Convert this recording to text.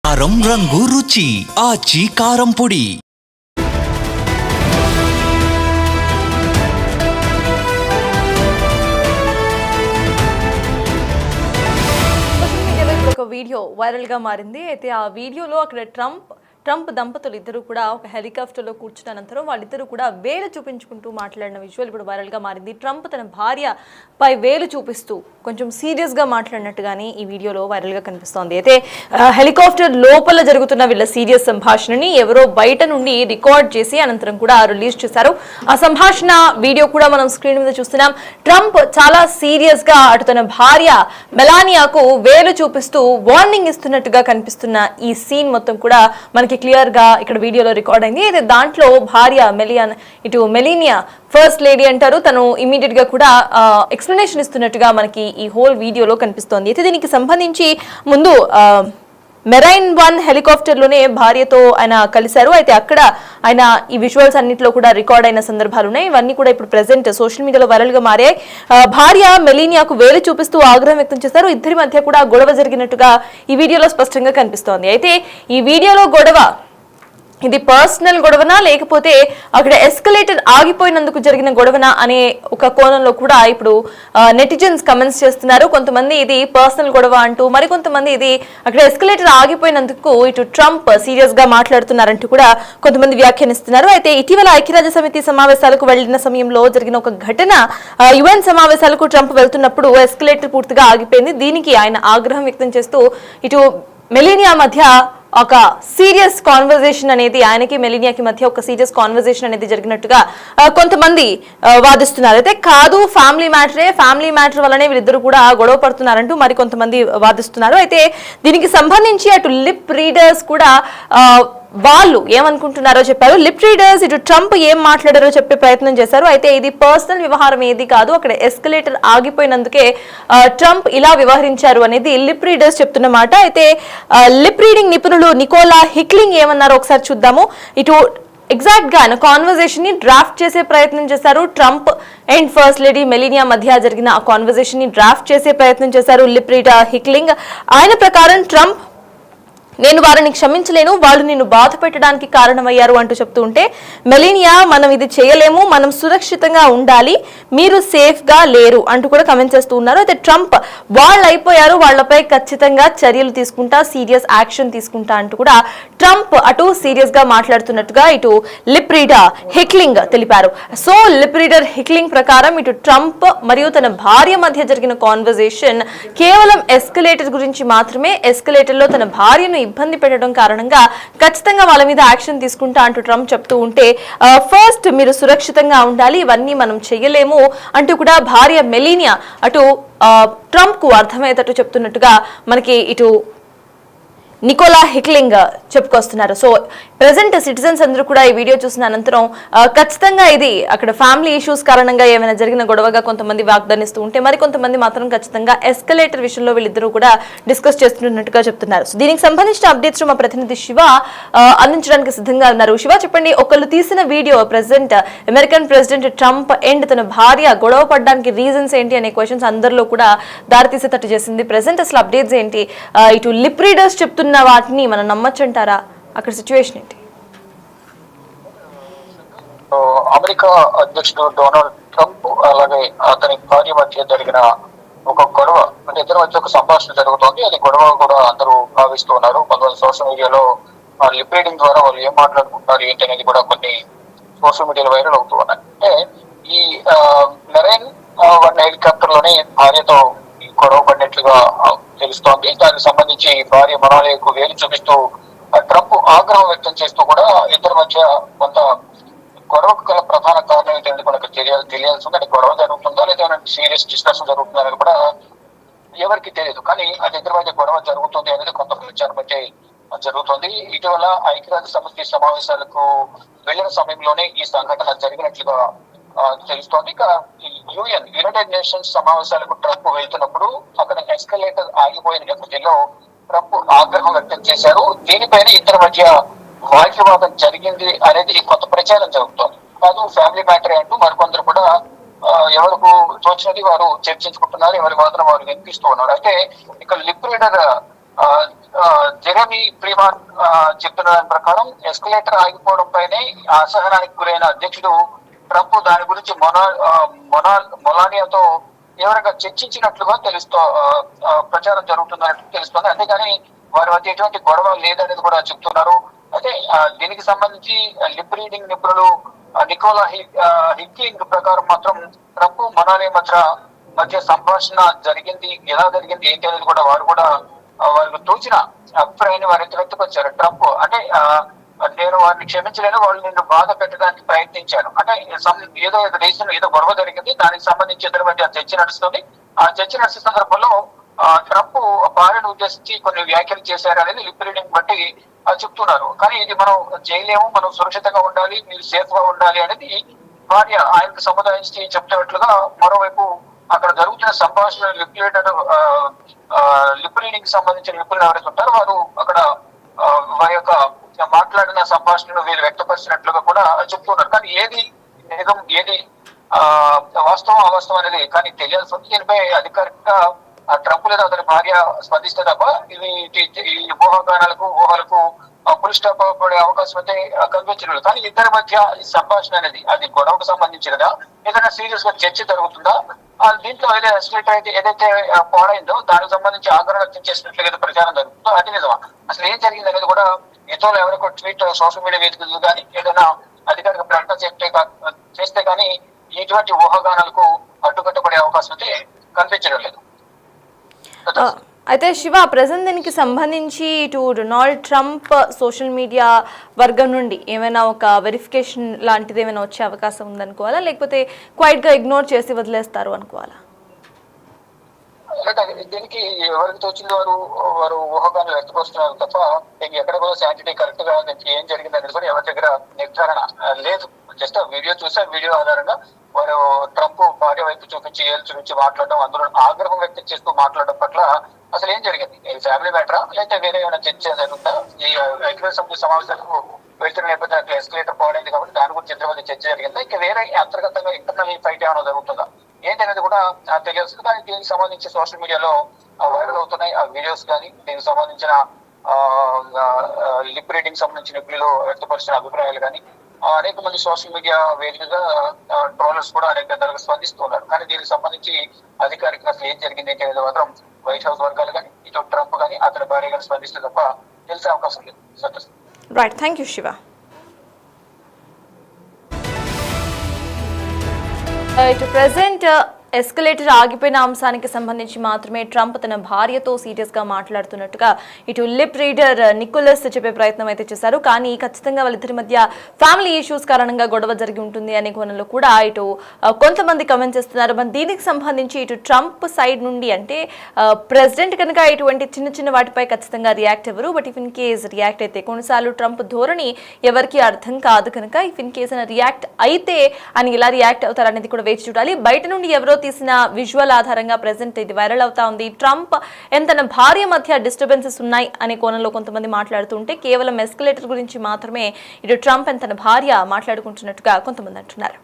కారం రంగు రుచి ఆచి కారం పొడి. ఒక వీడియో వైరల్ గా మారింది. అయితే ఆ వీడియోలో అక్కడ ట్రంప్ దంపతులు ఇద్దరు కూడా ఒక హెలికాప్టర్లో కూర్చున్న అనంతరం వాళ్ళిద్దరూ కూడా వేలు చూపించుకుంటూ మాట్లాడిన విజువల్ ఇప్పుడు వైరల్ గా మారింది. ట్రంప్ తన భార్య పై వేలు చూపిస్తూ కొంచెం సీరియస్ గా మాట్లాడినట్టుగానే ఈ వీడియోలో వైరల్ గా కనిపిస్తోంది. అయితే హెలికాప్టర్ లోపల జరుగుతున్న వీళ్ళ సీరియస్ సంభాషణని ఎవరో బయట నుండి రికార్డ్ చేసి అనంతరం కూడా రిలీజ్ చేశారు. ఆ సంభాషణ వీడియో కూడా మనం స్క్రీన్ మీద చూస్తున్నాం. ట్రంప్ చాలా సీరియస్ గా అటు తన భార్య మెలానియాకు వేలు చూపిస్తూ వార్నింగ్ ఇస్తున్నట్టుగా కనిపిస్తున్న ఈ సీన్ మొత్తం కూడా మనకి క్లియర్ గా ఇక్కడ వీడియోలో రికార్డ్ అయింది. అయితే దాంట్లో భార్య మెలీనియా ఫస్ట్ లేడీ అంటారు, తను ఇమీడియట్ గా కూడా ఎక్స్ప్లెనేషన్ ఇస్తున్నట్టుగా మనకి ఈ హోల్ వీడియోలో కనిపిస్తోంది. అయితే దీనికి సంబంధించి ముందు మెరైన్ 1 హెలికాప్టర్ లోనే భార్యతో ఆయన కలిశారు. అయితే అక్కడ ఆయన ఈ విజువల్స్ అన్నింటిలో కూడా రికార్డ్ అయిన సందర్భాలు ఉన్నాయి. ఇవన్నీ కూడా ఇప్పుడు ప్రెసెంట్ సోషల్ మీడియాలో వైరల్ గా మారాయి. భార్య మెలీనియాకు వేలు చూపిస్తూ ఆగ్రహం వ్యక్తం చేశారు. ఇద్దరి మధ్య కూడా గొడవ జరిగినట్టుగా ఈ వీడియోలో స్పష్టంగా కనిపిస్తోంది. అయితే ఈ వీడియోలో గొడవ ఇది పర్సనల్ గొడవనా లేకపోతే అక్కడ ఎస్కలేటర్ ఆగిపోయినందుకు జరిగిన గొడవనా అనే ఒక కోణంలో కూడా ఇప్పుడు నెటిజన్స్ కమెంట్స్ చేస్తున్నారు. కొంతమంది ఇది పర్సనల్ గొడవ అంటూ, మరికొంతమంది ఇది అక్కడ ఎస్కలేటర్ ఆగిపోయినందుకు ఇటు ట్రంప్ సీరియస్ గా మాట్లాడుతున్నారంటూ కూడా కొంతమంది వ్యాఖ్యానిస్తున్నారు. అయితే ఇటీవల ఐక్యరాజ్య సమితి సమావేశాలకు వెళ్లిన సమయంలో జరిగిన ఒక ఘటన, యుఎన్ సమావేశాలకు ట్రంప్ వెళ్తున్నప్పుడు ఎస్కలేటర్ పూర్తిగా ఆగిపోయింది. దీనికి ఆయన ఆగ్రహం వ్యక్తం చేస్తూ ఇటు మెలీనియా మధ్య ఒక సీరియస్ కాన్వర్జేషన్ అనేది, ఆయనకి మెలీనియాకి మధ్య ఒక సీరియస్ కాన్వర్జేషన్ అనేది జరిగినట్టుగా కొంతమంది వాదిస్తున్నారు. అయితే కాదు, ఫ్యామిలీ మ్యాటర్ వల్లనే వీళ్ళిద్దరు కూడా గొడవ పడుతున్నారంటూ మరి కొంతమంది వాదిస్తున్నారు. అయితే దీనికి సంబంధించి అటు లిప్ రీడర్స్ కూడా వాళ్ళు ఏమనుకుంటున్నారో చెప్పారు. లిప్ రీడర్స్ ఇటు ట్రంప్ ఏం మాట్లాడారో చెప్పే ప్రయత్నం చేశారు. అయితే ఇది పర్సనల్ వ్యవహారం ఏది కాదు, అక్కడ ఎస్కలేటర్ ఆగిపోయినందుకే ట్రంప్ ఇలా వ్యవహరించారు అనేది లిప్ రీడర్స్ చెప్తున్నమాట. అయితే లిప్ రీడింగ్ నిపుణులు నికోలా హిక్లింగ్ ఏమన్నారో ఒకసారి చూద్దాము. ఇటు ఎగ్జాక్ట్ గా కాన్వర్జేషన్ ని డ్రాఫ్ట్ చేసే ప్రయత్నం చేశారు. ట్రంప్ అండ్ ఫస్ట్ లేడీ మెలీనియా మధ్య జరిగిన ఆ కాన్వర్జేషన్ ని డ్రాఫ్ట్ చేసే ప్రయత్నం చేశారు లిప్ రీడర్ హిక్లింగ్. ఆయన ప్రకారం ట్రంప్, నేను వారిని క్షమించలేను, వాళ్ళు నిన్ను బాధ పెట్టడానికి కారణమయ్యారు అంటూ చెప్తూ ఉంటే, మెలీనియా మనం ఇది చేయలేము, మనం సురక్షితంగా ఉండాలి, మీరు సేఫ్ గా లేరు అంటూ కూడా కమెంట్ చేస్తూ ఉన్నారు. అయితే ట్రంప్ వాళ్ళు అయిపోయారు, వాళ్లపై ఖచ్చితంగా చర్యలు తీసుకుంటా, సీరియస్ యాక్షన్ తీసుకుంటా అంటూ కూడా ట్రంప్ అటు సీరియస్ గా మాట్లాడుతున్నట్టుగా ఇటు లిప్ రీడర్ హిక్లింగ్ తెలిపారు. సో లిప్ రీడర్ హిక్లింగ్ ప్రకారం ఇటు ట్రంప్ మరియు తన భార్య మధ్య జరిగిన కాన్వర్జేషన్ కేవలం ఎస్కలేటర్ గురించి మాత్రమే. ఎస్కలేటర్ లో తన భార్యను ఇబ్బంది పెట్టడం కారణంగా ఖచ్చితంగా వాళ్ళ మీద యాక్షన్ తీసుకుంటా అంటూ ట్రంప్ చెప్తూ ఉంటే, ఫస్ట్ మీరు సురక్షితంగా ఉండాలి, ఇవన్నీ మనం చెయ్యలేము అంటూ కూడా భార్య మెలీనియా అటు ట్రంప్ కు అర్థమయ్యేటట్టు చెప్తున్నట్టుగా మనకి ఇటు నికోలా హిక్లింగ్ చెప్పుకొస్తున్నారు. సో ప్రెసెంట్ సిటిజన్స్ అందరూ కూడా ఈ వీడియో చూసిన అనంతరం ఖచ్చితంగా ఇది అక్కడ ఫ్యామిలీ ఇష్యూస్ కారణంగా ఏమైనా జరిగిన గొడవగా కొంతమంది వాగ్దానిస్తూ ఉంటే, మరి కొంతమంది మాత్రం ఖచ్చితంగా ఎస్కలేటర్ విషయంలో వీళ్ళిద్దరూ కూడా డిస్కస్ చేస్తున్నట్టుగా చెప్తున్నారు. సో దీనికి సంబంధించిన అప్డేట్స్ మా ప్రతినిధి శివ అందించడానికి సిద్ధంగా ఉన్నారు. శివ, చెప్పండి, ఒకళ్ళు తీసిన video present American president Trump and తన భార్య గొడవ పడడానికి రీజన్స్ ఏంటి అనే క్వశ్చన్స్ అందరిలో కూడా దారితీసేటట్టు చేసింది. ప్రెసెంట్ అసలు అప్డేట్స్ ఏంటి? ఇటు లిప్ రీడర్స్ చెప్తున్న వాటిని మనం నమ్మొచ్చంటారా? అక్కడ సిచ్యువేషన్ ఏంటి? అమెరికా అధ్యక్షుడు డొనాల్డ్ ట్రంప్ అలాగే అతని భార్య మధ్య జరిగిన ఒక గొడవ, అంటే ఇద్దరి మధ్య ఒక సంభాషణ జరుగుతోంది. అది గొడవ కూడా అందరూ భావిస్తూ ఉన్నారు. కొంతమంది సోషల్ మీడియాలో లిప్ రీడింగ్ ద్వారా వాళ్ళు ఏం మాట్లాడుకుంటున్నారు ఏంటి అనేది కూడా కొన్ని సోషల్ మీడియాలో వైరల్ అవుతూ ఉన్నాయి. అంటే ఈ మెరైన్ 1 హెలికాప్టర్ లోనే భార్యతో గొడవ పడినట్లుగా తెలుస్తోంది. దానికి సంబంధించి భార్య మనాలియాకు వేలు చూపిస్తూ ట్రంప్ ఆగ్రహం వ్యక్తం చేస్తూ కూడా ఇద్దరి మధ్య కొంత గొడవకు గల ప్రధాన కారణం ఏంటంటే మనకు తెలియాల్సి ఉంది. అది గొడవ జరుగుతుందా లేదా సీరియస్ డిస్కషన్ జరుగుతుందా అనేది కూడా ఎవరికి తెలియదు. కానీ అది ఇద్దరి మధ్య గొడవ జరుగుతుంది అనేది కొంత ప్రచారం బట్టి జరుగుతుంది. ఇటీవల ఐక్యరాజ్య సమితి సమావేశాలకు వెళ్లిన సమయంలోనే ఈ సంఘటన జరిగినట్లుగా తెలుస్తోంది. ఇక యునైటెడ్ నేషన్స్ సమావేశాలకు ట్రంప్ వెళ్తున్నప్పుడు అక్కడ ఎస్కలేటర్ ఆగిపోయిన నేపథ్యంలో ట్రంప్ ఆగ్రహం వ్యక్తం చేశారు. దీనిపైన ఇద్దరి మధ్య వాగ్వివాదం జరిగింది అనేది కొంత ప్రచారం జరుగుతోంది. కాదు, ఫ్యామిలీ మ్యాటర్ అంటూ మరికొందరు కూడా ఎవరికి తోచినది వారు చర్చించుకుంటున్నారు, ఎవరి వాదన వారు వినిపిస్తూ ఉన్నారు. అయితే ఇక లిప్ రీడర్ జెరెమీ ఫ్రీమాన్ చెప్తున్న దాని ప్రకారం ఎస్కలేటర్ ఆగిపోవడం పైనే అసహనానికి గురైన అధ్యక్షుడు ట్రంప్ దాని గురించి మొలానియాతో తీవ్రంగా చర్చించినట్లుగా ప్రచారం జరుగుతున్నట్టు తెలుస్తుంది. అంతేగాని వారి మధ్య ఎటువంటి గొడవ లేదనేది కూడా చెప్తున్నారు. అయితే దీనికి సంబంధించి లిప్ రీడింగ్ నిపుణులు నికోలా హిక్లింగ్ ప్రకారం మాత్రం ట్రంప్ మొలానియా మధ్య సంభాషణ జరిగింది, ఎలా జరిగింది ఏంటి అనేది కూడా వారికి తోచిన అభిప్రాయాన్ని వారు వ్యక్తపరిచారు. ట్రంప్ అంటే నేను వారిని క్షమించలేను, వాళ్ళు నిన్ను బాధ పెట్టడానికి ప్రయత్నించాను అంటే ఏదో దేశంలో ఏదో గొడవ జరిగింది, దానికి సంబంధించి ఇద్దరి మధ్య చర్చ నడుస్తుంది. ఆ చర్చ నడిచే సందర్భంలో ట్రంప్ భార్యను ఉద్దేశించి కొన్ని వ్యాఖ్యలు చేశారు అనేది లిప్ రీడింగ్ బట్టి చెప్తున్నారు. కానీ ఇది మనం చేయలేము, మనం సురక్షితంగా ఉండాలి, మీరు సేఫ్ గా ఉండాలి అనేది భార్య ఆయనకు సముదాయించి చెప్తున్నట్లుగా మరోవైపు అక్కడ జరుగుతున్న సంభాషణ లిప్ రీడింగ్ సంబంధించిన నిపుణులు ఎవరైతే ఉంటారో వారు అక్కడ వారి యొక్క మాట్లాడిన సంభాషణను వీరు వ్యక్తపరిచినట్లుగా కూడా చెప్తున్నారు. కానీ ఏది నిజం ఏది వాస్తవం అవాస్తవం అనేది కానీ తెలియాల్సి ఉంది. దీనిపై అధికారికంగా ట్రంప్ లేదా అతని భార్య స్పందిస్తే తప్ప ఈ ఊహలకు పులి స్టాప్ పడే అవకాశం అయితే కనిపించలేదు. కానీ ఇద్దరి మధ్య ఈ సంభాషణ అనేది అది గొడవకు సంబంధించినదా, ఏదైనా సీరియస్ గా చర్చ జరుగుతుందా, దీంట్లో ఏదైతే పాడైందో దానికి సంబంధించి ఆగ్రహం వ్యక్తం చేసినట్లుగా ప్రచారం జరుగుతుందో అది నిజమా, అసలు ఏం జరిగింది అనేది కూడా ఇతరులు ఎవరికో ట్వీట్ సోషల్ మీడియా వేదికలు కానీ ఏదైనా అధికారిక ప్రకటన చేస్తే కానీ ఇటువంటి ఊహాగానాలకు అడ్డుకట్టబడే అవకాశం అయితే కనిపించడం లేదు. అయితే శివ, ప్రజెంట్ దీనికి సంబంధించి ఇటు డొనాల్డ్ ట్రంప్ సోషల్ మీడియా వర్గం నుండి ఏమైనా ఒక వెరిఫికేషన్ లాంటిది ఏమైనా వచ్చే అవకాశం ఉందనుకోవాలా, లేకపోతే క్వైట్ గా ఇగ్నోర్ చేసి వదిలేస్తారు అనుకోవాలా? దీనికి ఎవరికి తోచింది వారు ఊహగాన్ని వ్యక్తపరుస్తున్నారు తప్ప ఎక్కడ కూడా శాంటిటీ కరెక్ట్ గా ఏం జరిగింది అనేది కూడా ఎవరి దగ్గర నిర్ధారణ లేదు. జస్ట్ వీడియో చూసే వీడియో ఆధారంగా వారు ట్రంప్ భార్య వైపు చూపించి ఏళ్ళు చూపించి మాట్లాడడం, అందులో ఆగ్రహం వ్యక్తం చేస్తూ మాట్లాడడం పట్ల అసలు ఏం జరిగింది, ఫ్యామిలీ మ్యాటరా లేకపోతే వేరే ఏమైనా చర్చ జరుగుతుందా? ఈ ఐక్యరాజ్య సమితి సమావేశాలకు వెళ్తున్న నేపథ్యంలో అట్లా ఎస్కలేటర్ పాడైంది కాబట్టి దాని గురించి ఇద్దరి చర్చ జరిగిందా, ఇంకా వేరే అంతర్గతంగా ఇంటర్నల్ ఫైట్ ఏమైనా జరుగుతుందా ఏంటనేది కూడా తెలియాల్సింది. కానీ దీనికి సంబంధించి సోషల్ మీడియాలో వైరల్ అవుతున్నాయి ఆ వీడియోస్ కానీ దీనికి సంబంధించిన లిప్ రీడింగ్ సంబంధించిన నిపుణులు వ్యక్తపరిచిన అభిప్రాయాలు కానీ అనేక మంది సోషల్ మీడియా వేదికగా ట్రోలర్స్ కూడా అనేక విధాలుగా స్పందిస్తున్నారు. కానీ దీనికి సంబంధించి అధికారికంగా అసలు ఏం జరిగింది అనేది మాత్రం వైట్ హౌస్ వర్గాలు కానీ ఇటు ట్రంప్ కానీ అతని భార్య కానీ స్పందిస్తే తప్ప తెలిసే అవకాశం లేదు. Right, thank you Shiva. ఇటు ప్రెసెంట్ ఎస్కలేటర్ ఆగిపోయిన అంశానికి సంబంధించి మాత్రమే ట్రంప్ తన భార్యతో సీరియస్గా మాట్లాడుతున్నట్టుగా ఇటు లిప్ రీడర్ నికోలస్ చెప్పే ప్రయత్నం అయితే చేశారు. కానీ ఖచ్చితంగా వాళ్ళిద్దరి మధ్య ఫ్యామిలీ ఇష్యూస్ కారణంగా గొడవ జరిగి ఉంటుంది అనే కోణంలో కూడా ఇటు కొంతమంది కమెంట్ చేస్తున్నారు. మరి దీనికి సంబంధించి ఇటు ట్రంప్ సైడ్ నుండి అంటే ప్రెసిడెంట్ కనుక ఇటువంటి చిన్న చిన్న వాటిపై ఖచ్చితంగా రియాక్ట్ అవ్వరు. But if in case react అయితే కొన్నిసార్లు ట్రంప్ ధోరణి ఎవరికి అర్థం కాదు కనుక ఇఫ్ ఇన్ కేస్ రియాక్ట్ అయితే అని ఇలా రియాక్ట్ అవుతారు అనేది కూడా వేచి చూడాలి. బయట నుండి ఎవరో తీసిన విజువల్ ఆధారంగా ప్రెసెంట్ ఇది వైరల్ అవుతా ఉంది. ట్రంప్ తన భార్య మధ్య డిస్టర్బెన్సెస్ ఉన్నాయి అనే కోణంలో కొంతమంది మాట్లాడుతుంటే కేవలం ఎస్కలేటర్ గురించి మాత్రమే ఇటు ట్రంప్ తన భార్య మాట్లాడుకుంటున్నట్టుగా కొంతమంది అంటున్నారు.